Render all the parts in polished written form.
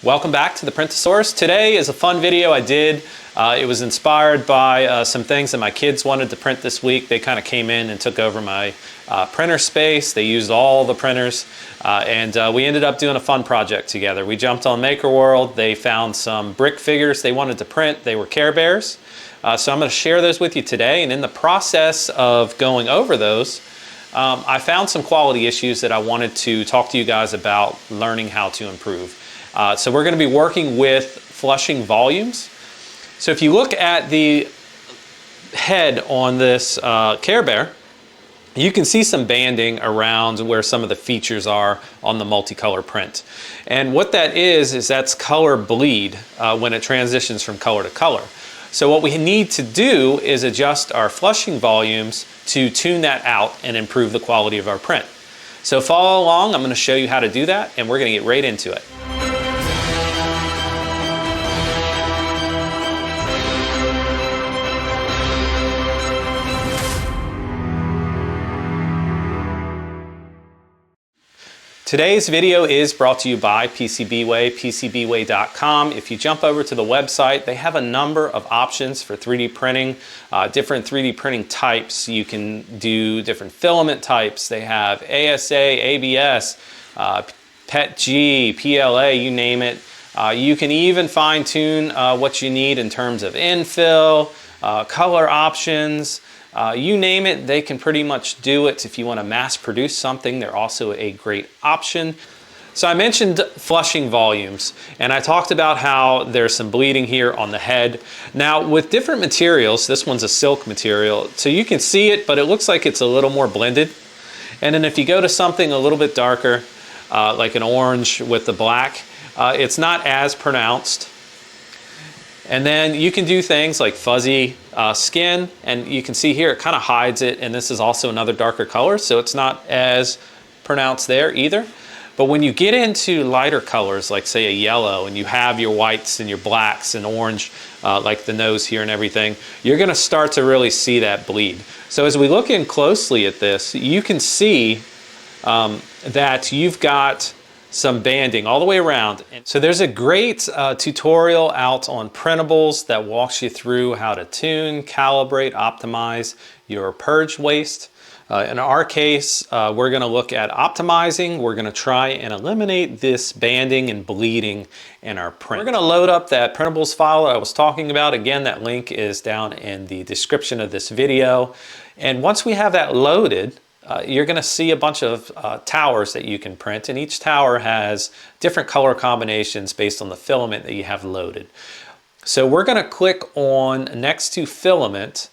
Welcome back to the Printasaurus. Today is a fun video I did. It was inspired by some things that my kids wanted to print this week. They kind of came in and took over my printer space. They used all the printers and we ended up doing a fun project together. We jumped on Makerworld. They found some brick figures they wanted to print. They were Care Bears. So I'm going to share those with you today, and in the process of going over those, I found some quality issues that I wanted to talk to you guys about learning how to improve. So we're going to be working with flushing volumes. So if you look at the head on this Care Bear, you can see some banding around where some of the features are on the multicolor print. And what that is that's color bleed when it transitions from color to color. So what we need to do is adjust our flushing volumes to tune that out and improve the quality of our print. So follow along, I'm going to show you how to do that, and we're going to get right into it. Today's video is brought to you by PCBWay, PCBWay.com. If you jump over to the website, they have a number of options for 3D printing, different 3D printing types. You can do different filament types. They have ASA, ABS, PETG, PLA, you name it. You can even fine tune what you need in terms of infill, color options. You name it, they can pretty much do it. If you want to mass produce something, they're also a great option. So I mentioned flushing volumes, and I talked about how there's some bleeding here on the head. Now with different materials, this one's a silk material, so you can see it, but it looks like it's a little more blended. And then if you go to something a little bit darker, like an orange with the black, it's not as pronounced. And then you can do things like fuzzy skin, and you can see here it kind of hides it, and this is also another darker color, so it's not as pronounced there either. But when you get into lighter colors, like say a yellow, and you have your whites and your blacks and orange, like the nose here and everything, you're going to start to really see that bleed. So as we look in closely at this, you can see that you've got some banding all the way around. So there's a great tutorial out on Printables that walks you through how to tune, calibrate, optimize your purge waste. In our case, we're going to look at optimizing. We're going to try and eliminate this banding and bleeding in our print. We're going to load up that Printables file I was talking about. Again, that link is down in the description of this video. And once we have that loaded, you're going to see a bunch of towers that you can print, and each tower has different color combinations based on the filament that you have loaded. So we're going to click on next to filament,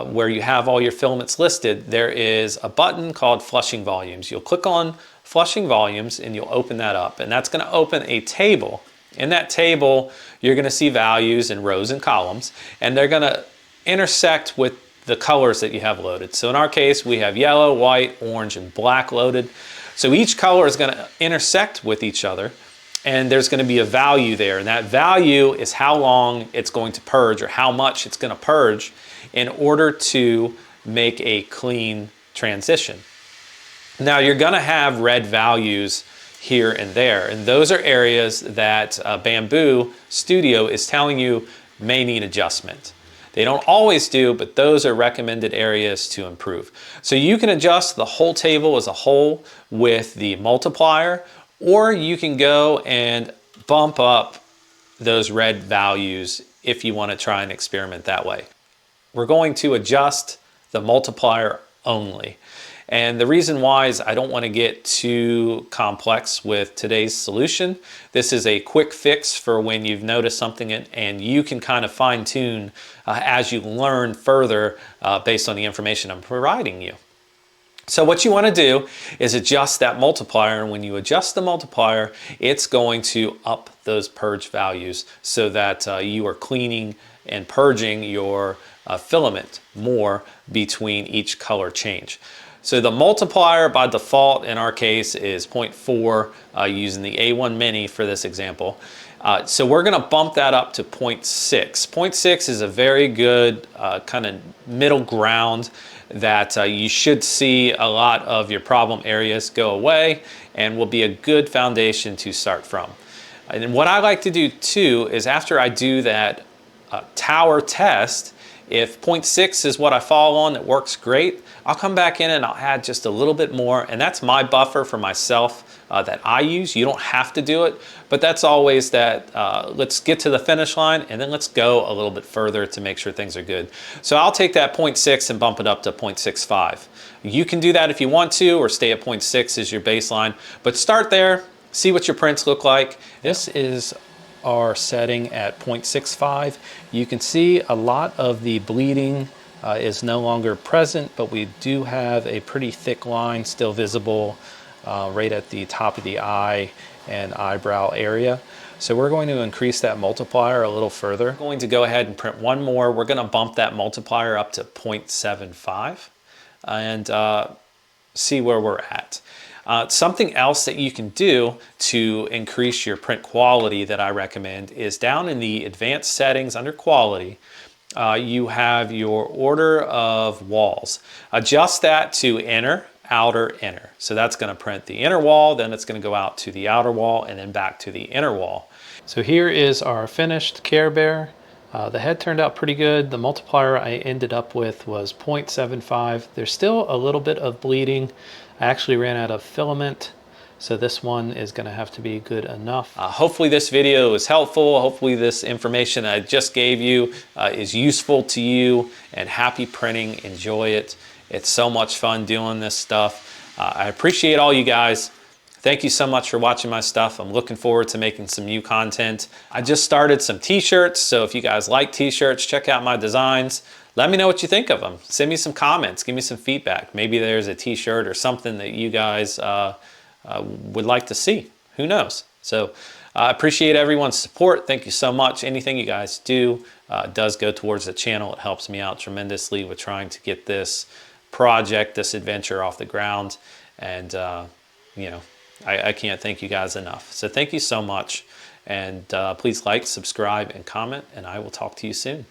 where you have all your filaments listed. There is a button called flushing volumes. You'll click on flushing volumes and you'll open that up, and that's going to open a table. In that table, you're going to see values in rows and columns, and they're going to intersect with the colors that you have loaded. So in our case, we have yellow, white, orange, and black loaded. So each color is going to intersect with each other, and there's going to be a value there. And that value is how long it's going to purge, or how much it's going to purge in order to make a clean transition. Now you're going to have red values here and there, and those are areas that Bamboo Studio is telling you may need adjustment. They don't always do, but those are recommended areas to improve. So you can adjust the whole table as a whole with the multiplier, or you can go and bump up those red values if you want to try and experiment that way. We're going to adjust the multiplier only. And the reason why is I don't want to get too complex with today's solution. This is a quick fix for when you've noticed something, and you can kind of fine tune as you learn further based on the information I'm providing you. So what you want to do is adjust that multiplier, and when you adjust the multiplier, it's going to up those purge values so that you are cleaning and purging your filament more between each color change. So the multiplier by default in our case is 0.4 using the A1 Mini for this example. So we're going to bump that up to 0.6. 0.6 is a very good kind of middle ground that you should see a lot of your problem areas go away, and will be a good foundation to start from. And what I like to do too is after I do that tower test, if 0.6 is what I fall on that works great, I'll come back in and I'll add just a little bit more, and that's my buffer for myself that I use. You don't have to do it, but that's always that let's get to the finish line and then let's go a little bit further to make sure things are good. So I'll take that 0.6 and bump it up to 0.65. You can do that if you want to, or stay at 0.6 as your baseline, but start there, see what your prints look like. This is our setting at 0.65. You can see a lot of the bleeding is no longer present, but we do have a pretty thick line still visible right at the top of the eye and eyebrow area. So we're going to increase that multiplier a little further. I'm going to go ahead and print one more. We're going to bump that multiplier up to 0.75 and see where we're at. Something else that you can do to increase your print quality that I recommend is down in the advanced settings under quality, you have your order of walls. Adjust that to inner, outer, inner. So that's going to print the inner wall, then it's going to go out to the outer wall, and then back to the inner wall. So here is our finished Care Bear. The head turned out pretty good. The multiplier I ended up with was 0.75. There's still a little bit of bleeding. I actually ran out of filament, so this one is going to have to be good enough. Hopefully this video is helpful. Hopefully this information I just gave you is useful to you, and happy printing. Enjoy it. It's so much fun doing this stuff. I appreciate all you guys. Thank you so much for watching my stuff. I'm looking forward to making some new content. I just started some t-shirts, so if you guys like t-shirts, check out my designs. Let me know what you think of them. Send me some comments, give me some feedback. Maybe there's a t-shirt or something that you guys would like to see. Who knows? So I appreciate everyone's support. Thank you so much. Anything you guys do does go towards the channel. It helps me out tremendously with trying to get this project, this adventure off the ground. And you know, I can't thank you guys enough. So thank you so much. And please like, subscribe, and comment, and I will talk to you soon.